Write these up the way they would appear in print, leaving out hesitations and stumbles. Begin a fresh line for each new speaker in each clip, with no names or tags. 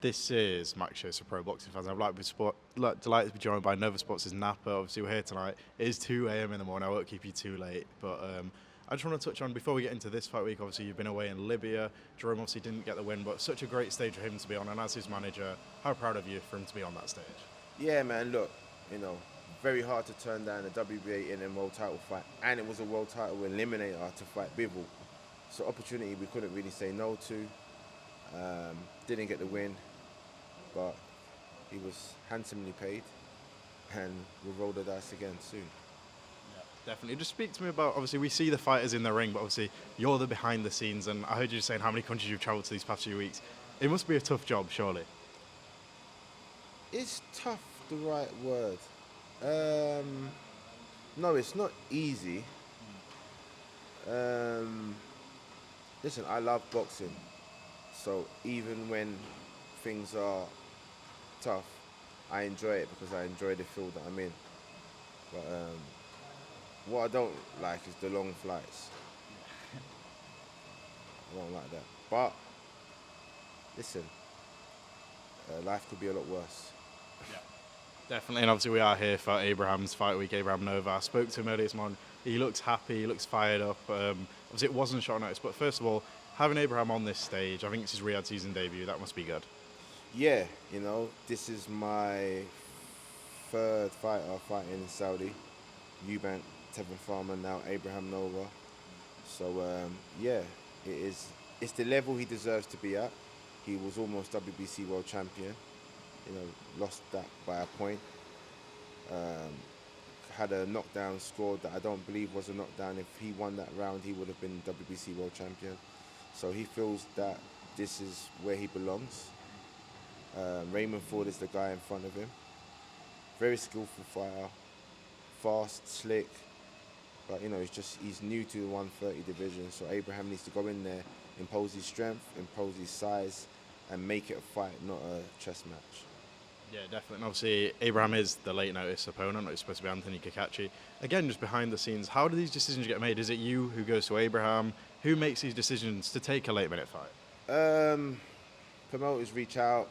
This is Max Shows for Pro Boxing Fans. Delighted to be joined by Nova Sports' Napa. Obviously, we're here tonight. It is 2 a.m. in the morning. I won't keep you too late. But I just want to touch on, before we get into this fight week, obviously, you've been away in Libya. Jerome obviously didn't get the win, but such a great stage for him to be on. And as his manager, how proud of you for him to be on that stage?
Yeah, man, look, very hard to turn down a WBA in a world title fight. And it was a world title eliminator to fight Bivol. So opportunity we couldn't really say no to. Didn't get the win, but he was handsomely paid, and we'll roll the dice again soon.
Yeah, definitely. Just speak to me about, obviously, we see the fighters in the ring, but obviously you're the behind the scenes, and I heard you saying how many countries you've travelled to these past few weeks. It must be a tough job, surely.
Is tough the right word? No, it's not easy. Listen, I love boxing. So even when things are tough, I enjoy it because I enjoy the field that I'm in. But what I don't like is the long flights. I don't like that. But listen, life could be a lot worse.
Yeah, definitely. And obviously we are here for Abraham's fight week, Abraham Nova. I spoke to him earlier this morning. He looks happy, he looks fired up. Obviously it wasn't short notice, but first of all, having Abraham on this stage, I think it's his Riyadh season debut, that must be good.
Yeah, this is my third fighter fighting in Saudi. Eubank, Tevin Farmer, now Abraham Nova. So yeah, it's the level he deserves to be at. He was almost WBC world champion. Lost that by a point. Had a knockdown scored that I don't believe was a knockdown. If he won that round, he would have been WBC world champion. So he feels that this is where he belongs. Raymond Ford is the guy in front of him. Very skillful fighter, fast, slick. But he's new to the 130 division. So Abraham needs to go in there, impose his strength, impose his size, and make it a fight, not a chess match.
Yeah, definitely. And obviously, Abraham is the late notice opponent. It's supposed to be Anthony Kakachi. Again, just behind the scenes, how do these decisions get made? Is it you who goes to Abraham? Who makes these decisions to take a late minute fight?
Promoters reach out,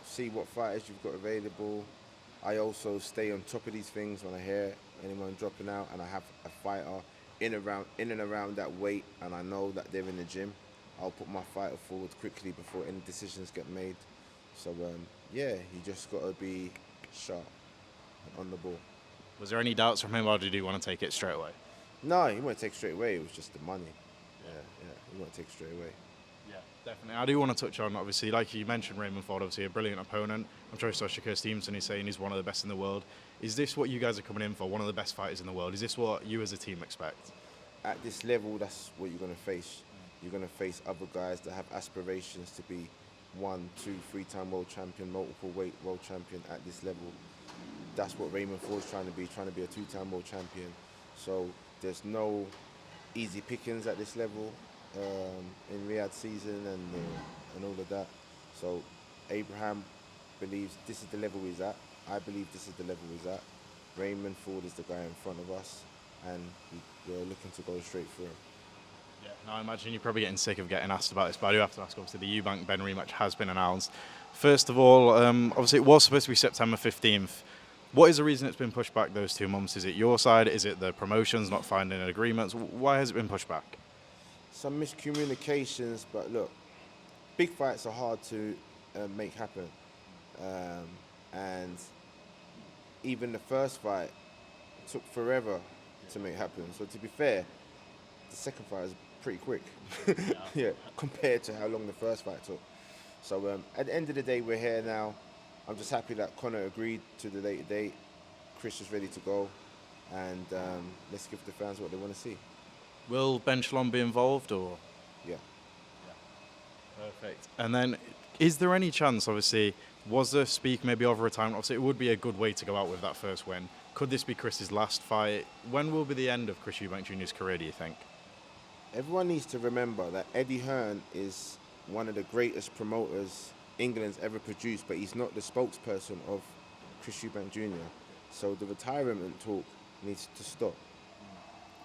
see what fighters you've got available. I also stay on top of these things when I hear anyone dropping out, and I have a fighter in and around that weight, and I know that they're in the gym. I'll put my fighter forward quickly before any decisions get made. So yeah, you just got to be sharp and on the ball.
Was there any doubts from him, or did he want to take it straight away?
No, he won't take straight away. It was just the money. Yeah, he won't take straight away.
Yeah, definitely. I do want to touch on, obviously, like you mentioned, Raymond Ford, obviously a brilliant opponent. I'm sure you saw Shakur Stevenson, he's saying he's one of the best in the world. Is this what you guys are coming in for, one of the best fighters in the world? Is this what you as a team expect?
At this level, that's what you're going to face. You're going to face other guys that have aspirations to be 1, 2, 3-time world champion, multiple weight world champion at this level. That's what Raymond Ford's trying to be a 2-time world champion. So there's no easy pickings at this level in Riyadh season and all of that. So Abraham believes this is the level he's at. I believe this is the level he's at. Raymond Ford is the guy in front of us, and we're looking to go straight through him.
Yeah, now I imagine you're probably getting sick of getting asked about this, but I do have to ask, obviously, the Eubank Benn rematch has been announced. First of all, obviously it was supposed to be September 15th. What is the reason it's been pushed back those 2 months? Is it your side? Is it the promotions not finding an agreement? Why has it been pushed back?
Some miscommunications, but look, big fights are hard to make happen. And even the first fight took forever to make happen. So to be fair, the second fight is pretty quick, yeah, compared to how long the first fight took. So at the end of the day, we're here now. I'm just happy that Conor agreed to the later date. Chris is ready to go, and let's give the fans what they want to see.
Will Ben Shalom be involved, or?
Yeah.
Perfect. And then, is there any chance, obviously, was there speak maybe over a time? Obviously, it would be a good way to go out with that first win. Could this be Chris's last fight? When will be the end of Chris Eubank Jr.'s career, do you think?
Everyone needs to remember that Eddie Hearn is one of the greatest promoters England's ever produced, but he's not the spokesperson of Chris Eubank Jr. So the retirement talk needs to stop.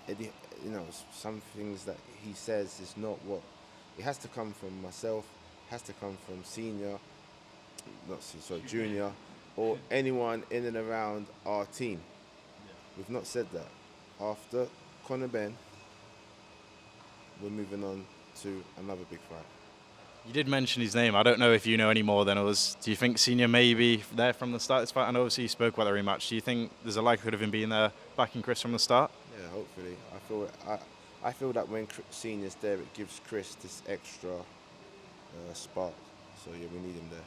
Eddie, some things that he says is not what. It has to come from myself, has to come from senior, Junior, or anyone in and around our team. We've not said that. After Conor Benn, we're moving on to another big fight.
You did mention his name. I don't know if you know any more than us. Do you think Senior may be there from the start of this fight? I know obviously you spoke about the rematch. Do you think there's a likelihood of him being there, backing Chris from the start?
Yeah, hopefully. I feel that when Senior's there, it gives Chris this extra spark. So yeah, we need him there.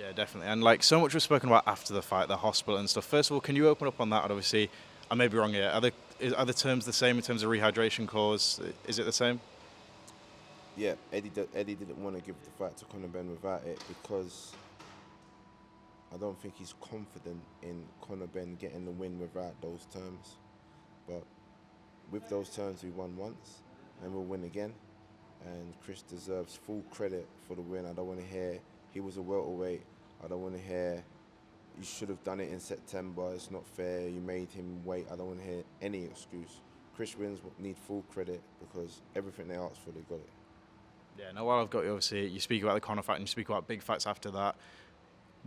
Yeah, definitely. And like so much was spoken about after the fight, the hospital and stuff. First of all, can you open up on that? And obviously, I may be wrong here. Are the terms the same in terms of rehydration cause? Is it the same?
Yeah, Eddie didn't want to give the fight to Conor Benn without it because I don't think he's confident in Conor Benn getting the win without those terms. But with those terms, we won once and we'll win again. And Chris deserves full credit for the win. I don't want to hear he was a welterweight. I don't want to hear you should have done it in September. It's not fair. You made him wait. I don't want to hear any excuse. Chris wins need full credit because everything they asked for, they got it.
Yeah, now while I've got you, obviously, you speak about the Conor fight and you speak about big fights after that.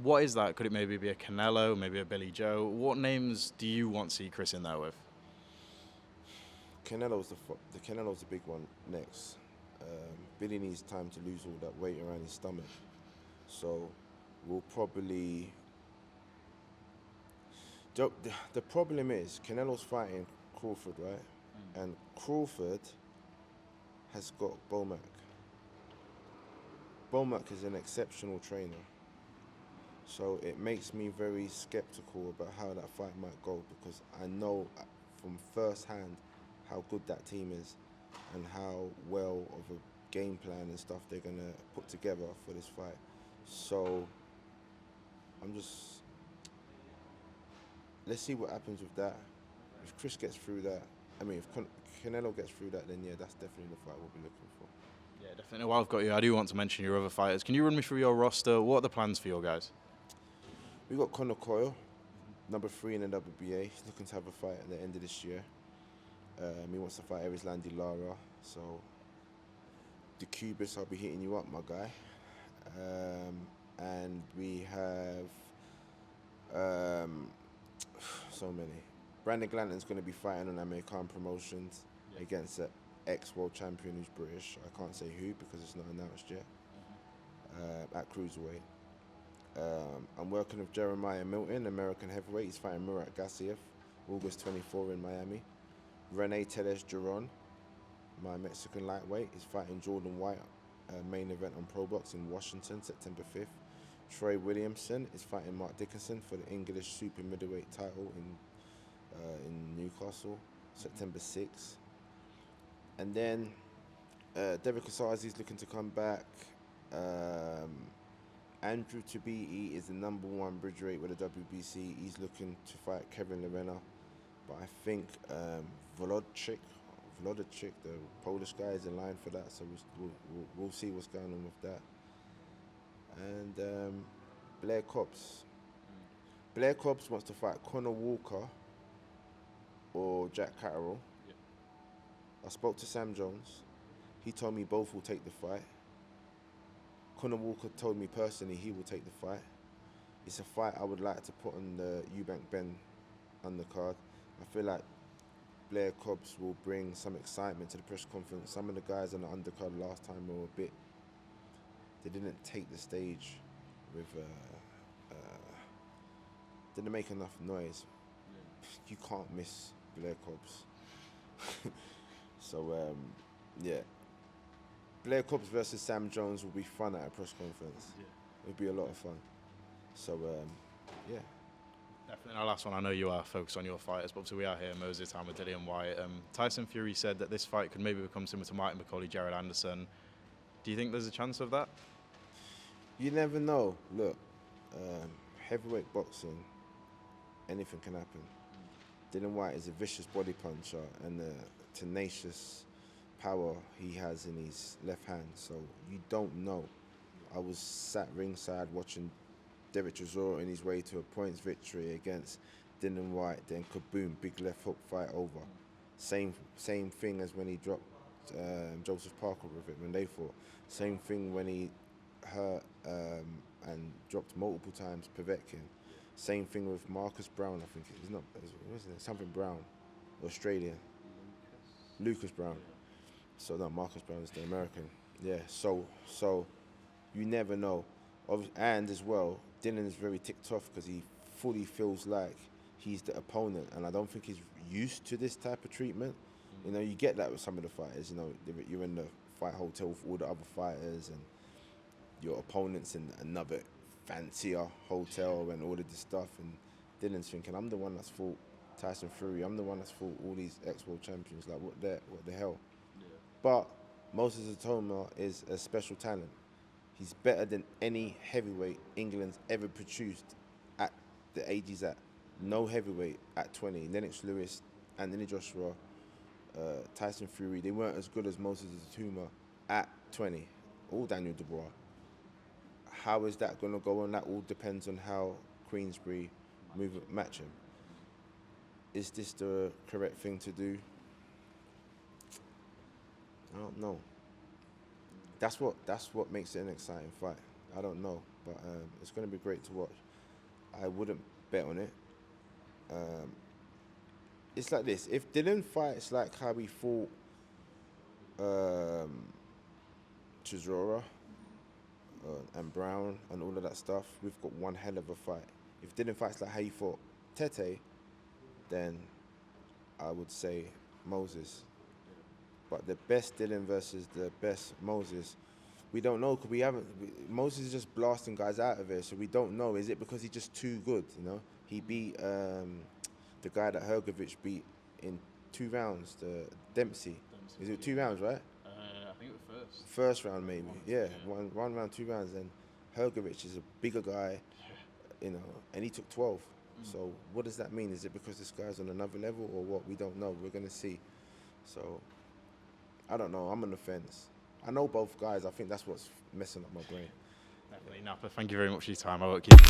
What is that? Could it maybe be a Canelo, maybe a Billy Joe? What names do you want to see Chris in there with?
Canelo's the big one next. Billy needs time to lose all that weight around his stomach. So we'll probably... The problem is, Canelo's fighting Crawford, right? And Crawford has got Bomac. Bomac is an exceptional trainer. So it makes me very skeptical about how that fight might go because I know from first hand how good that team is and how well of a game plan and stuff they're going to put together for this fight. So let's see what happens with that. If Chris gets through that, if Canelo gets through that, then yeah, that's definitely the fight we'll be looking for.
Yeah, definitely. While I've got you, I do want to mention your other fighters. Can you run me through your roster? What are the plans for your guys?
We've got Conor Coyle, number 3 in the WBA. He's looking to have a fight at the end of this year. He wants to fight Erislandy Lara. So, the Cubist, I'll be hitting you up, my guy. And we have so many. Brandon Glanton's going to be fighting on American Promotions against an ex-world champion who's British. I can't say who because it's not announced yet. At cruiserweight. I'm working with Jeremiah Milton, American heavyweight. He's fighting Murat Gassiev, August 24 in Miami. Rene Teles Giron, my Mexican lightweight. He's fighting Dillian Whyte, main event on Pro Box in Washington, September 5th. Troy Williamson is fighting Mark Dickinson for the English super middleweight title in Newcastle, September 6th. And then Derek Osaze is looking to come back. Andrew Tabiti is the number 1 bridgeweight with the WBC. He's looking to fight Kevin Lerena. But I think Volodchik, the Polish guy, is in line for that. So we'll see what's going on with that. And Blair Cobbs. Blair Cobbs wants to fight Conor Walker or Jack Catterall. Yeah. I spoke to Sam Jones. He told me both will take the fight. Conor Walker told me personally he will take the fight. It's a fight I would like to put on the Eubank Ben undercard. I feel like Blair Cobbs will bring some excitement to the press conference. Some of the guys on the undercard last time were a bit... They didn't take the stage with... didn't make enough noise. Yeah. You can't miss Blair Cobbs. So, yeah. Blair Cobbs versus Sam Jones will be fun at a press conference. Yeah. It'll be a lot of fun. So, yeah.
Definitely. Our last one, I know you are focused on your fighters, but obviously we are here, Moses Itauma, Dillian Whyte. Tyson Fury said that this fight could maybe become similar to Martin McCauley, Jared Anderson. Do you think there's a chance of that?
You never know. Look, heavyweight boxing, anything can happen. Dillian Whyte is a vicious body puncher and the tenacious power he has in his left hand, so you don't know. I was sat ringside watching Derek Chisora on his way to a points victory against Dillian Whyte, then kaboom, big left hook fight over. Same thing as when he dropped Joseph Parker with it when they fought. Same thing when he hurt and dropped multiple times Povetkin. Same thing with Marcus Brown, I think it's not, wasn't it? Something Brown, Australian. Lucas Brown. So no, Marcus Brown is the American. Yeah, so you never know. And as well, Dillian is very ticked off because he fully feels like he's the opponent, and I don't think he's used to this type of treatment. You know, you get that with some of the fighters. You know, you're in the fight hotel with all the other fighters, and your opponent's in another fancier hotel and all of this stuff. And Dillian's thinking, I'm the one that's fought Tyson Fury. I'm the one that's fought all these ex-world champions. Like, what the hell? Yeah. But Moses Itauma is a special talent. He's better than any heavyweight England's ever produced at the age he's at. No heavyweight at 20. Lennox Lewis, Anthony Joshua, Tyson Fury, they weren't as good as Moses Itauma at 20. All Daniel Dubois. How is that going to go on? That all depends on how Queensberry match him. Is this the correct thing to do? I don't know. That's what makes it an exciting fight. I don't know, but it's going to be great to watch. I wouldn't bet on it. It's like this: if Dillian fights like how he fought Chisora and Brown and all of that stuff, we've got one hell of a fight. If Dillian fights like how he fought Tete, then I would say Moses. But the best Dillian versus the best Moses, we don't know, because Moses is just blasting guys out of it, so we don't know. Is it because he's just too good, you know? He beat the guy that Hrgovic beat in 2 rounds, the Dempsey. Is it 2 rounds, right?
I think it was first.
First round, maybe. Yeah, one round, 2 rounds. And Hrgovic is a bigger guy, you know, and he took 12. So what does that mean? Is it because this guy's on another level or what? We don't know. We're going to see. So I don't know. I'm on the fence. I know both guys. I think that's what's messing up my brain.
Definitely, Napa. Thank you very much for your time. I won't keep